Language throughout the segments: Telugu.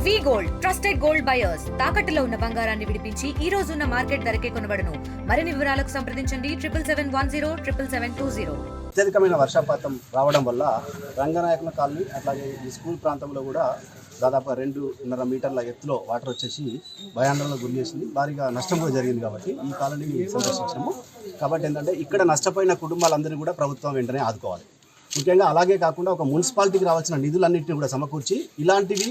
వి గోల్డ్ ట్రస్టెడ్ గోల్డ్ బయర్స్ తాకట్టులో ఉన్న బంగారాన్ని విడిపించి ఈ రోజు ఉన్న మార్కెట్ ధరకే కొనబడును. మరిన్ని వివరాలకు సంప్రదించండి 7771077720. అత్యధికమైన వర్షపాతం రావడం వల్ల రంగనాయకుల కాలనీ అట్లాగే ఈ స్కూల్ ప్రాంతంలో కూడా దాదాపు 2.5 మీటర్ల ఎత్తులో వాటర్ వచ్చేసి భయాందోళనకు గురి చేసింది. భారీగా నష్టం కూడా జరిగింది. కాబట్టి ఈ కాలనీని సందర్శించాము. కాబట్టి ఏంటంటే ఇక్కడ నష్టపోయిన కుటుంబాలందరినీ కూడా ప్రభుత్వం వెంటనే ఆదుకోవాలి. ముఖ్యంగా అలాగే కాకుండా ఒక మున్సిపాలిటీకి రావాల్సిన నిధులన్నింటినీ కూడా సమకూర్చి ఇలాంటివి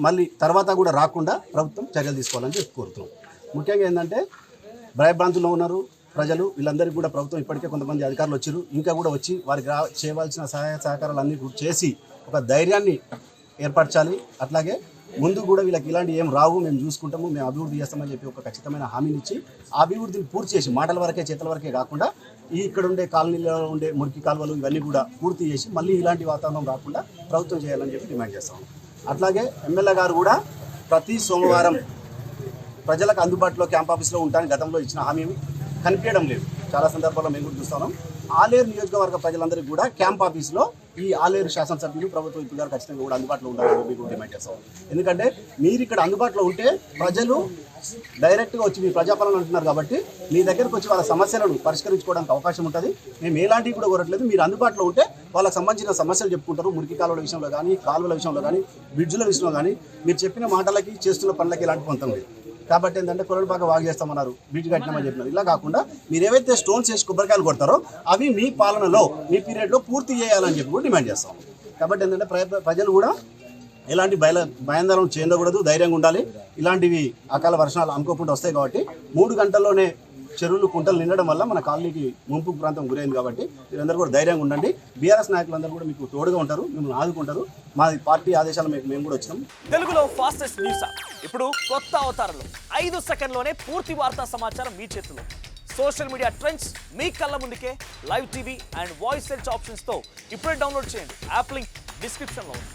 మళ్ళీ తర్వాత కూడా రాకుండా ప్రభుత్వం చర్యలు తీసుకోవాలని చెప్పి కోరుతున్నాం. ముఖ్యంగా ఏంటంటే భయభ్రాంతుల్లో ఉన్నారు ప్రజలు, వీళ్ళందరికీ కూడా ప్రభుత్వం ఇప్పటికే కొంతమంది అధికారులు వచ్చారు, ఇంకా కూడా వచ్చి వారికి చేయవలసిన సహాయ సహకారాలన్నీ చేసి ఒక ధైర్యాన్ని ఏర్పరచాలి. అట్లాగే ముందు కూడా వీళ్ళకి ఇలాంటి ఏం రావు, మేము చూసుకుంటాము, మేము అభివృద్ధి చేస్తామని చెప్పి ఒక ఖచ్చితమైన హామీని ఇచ్చి ఆ అభివృద్ధిని పూర్తి చేసి మాటల వరకే చేతల వరకే కాకుండా ఇక్కడ ఉండే కాలనీలో ఉండే మురికి కాలువలు ఇవన్నీ కూడా పూర్తి చేసి మళ్ళీ ఇలాంటి వాతావరణం రాకుండా ప్రభుత్వం చేయాలని చెప్పి డిమాండ్ చేస్తాము. అట్లాగే ఎమ్మెల్యే గారు కూడా ప్రతి సోమవారం ప్రజలకు అందుబాటులో క్యాంప్ ఆఫీస్లో ఉంటానని గతంలో ఇచ్చిన హామీ కనిపించడం లేదు. చాలా సందర్భాల్లో మేము కూడా చూస్తున్నాం. ఆలేరు నియోజకవర్గ ప్రజలందరికీ కూడా క్యాంప్ ఆఫీస్లో ఈ ఆలేరు శాసనసభ్యులు ప్రభుత్వ విప్ గారు ఖచ్చితంగా కూడా అందుబాటులో ఉండాలని మీకు డిమాండ్ చేస్తాం. ఎందుకంటే మీరు ఇక్కడ అందుబాటులో ఉంటే ప్రజలు డైరెక్ట్గా వచ్చి మీ ప్రజాపాలన అంటున్నారు కాబట్టి మీ దగ్గరకు వచ్చి వాళ్ళ సమస్యలను పరిష్కరించుకోవడానికి అవకాశం ఉంటుంది. మేము ఎలాంటివి కూడా కోరట్లేదు, మీరు అందుబాటులో ఉంటే వాళ్ళకి సంబంధించిన సమస్యలు చెప్పుకుంటారు. మురికి కాలువల విషయంలో కానీ, కాలువల విషయంలో కానీ, బ్రిడ్జుల విషయంలో కానీ మీరు చెప్పిన మాటలకి చేస్తున్న పనులకి ఎలాంటి పొంతం లేదు. కాబట్టి ఏంటంటే కొరడుబాగా వాగు చేస్తామన్నారు, బ్రిడ్జ్ కట్టినామని చెప్పినారు. ఇలా కాకుండా మీరు ఏవైతే స్టోన్స్ వేసి కొబ్బరికాయలు కొడతారో అవి మీ పాలనలో మీ పీరియడ్లో పూర్తి చేయాలని చెప్పి కూడా డిమాండ్ చేస్తాం. కాబట్టి ఏంటంటే ప్రజలు కూడా ఎలాంటి భయాందోళన చేయకూడదు, ధైర్యంగా ఉండాలి. ఇలాంటివి అకాల వర్షాలు అనుకోకుండా వస్తాయి కాబట్టి 3 గంటల్లోనే చెరువులు కుంటలు నిండడం వల్ల మన కాలనీకి ముంపు ప్రాంతం గురైంది. కాబట్టి మీరందరూ కూడా ధైర్యంగా ఉండండి. బీఆర్ఎస్ నాయకులందరూ కూడా మీకు తోడుగా ఉంటారు, మిమ్మల్ని ఆదుకుంటారు. మా పార్టీ ఆదేశాలు మేము కూడా వచ్చినాం. తెలుగులో ఫాస్టెస్ట్ న్యూస్ ఇప్పుడు కొత్త అవతారంలో 5 సెకండ్లోనే పూర్తి వార్తా సమాచారం మీ చేతిలో. సోషల్ మీడియా ట్రెండ్స్ మీ కళ్ళ ముందుకే live TV and voice search options తో ఇప్పుడే డౌన్లోడ్ చేయండి. యాప్ లింక్ డిస్క్రిప్షన్లో ఉంది.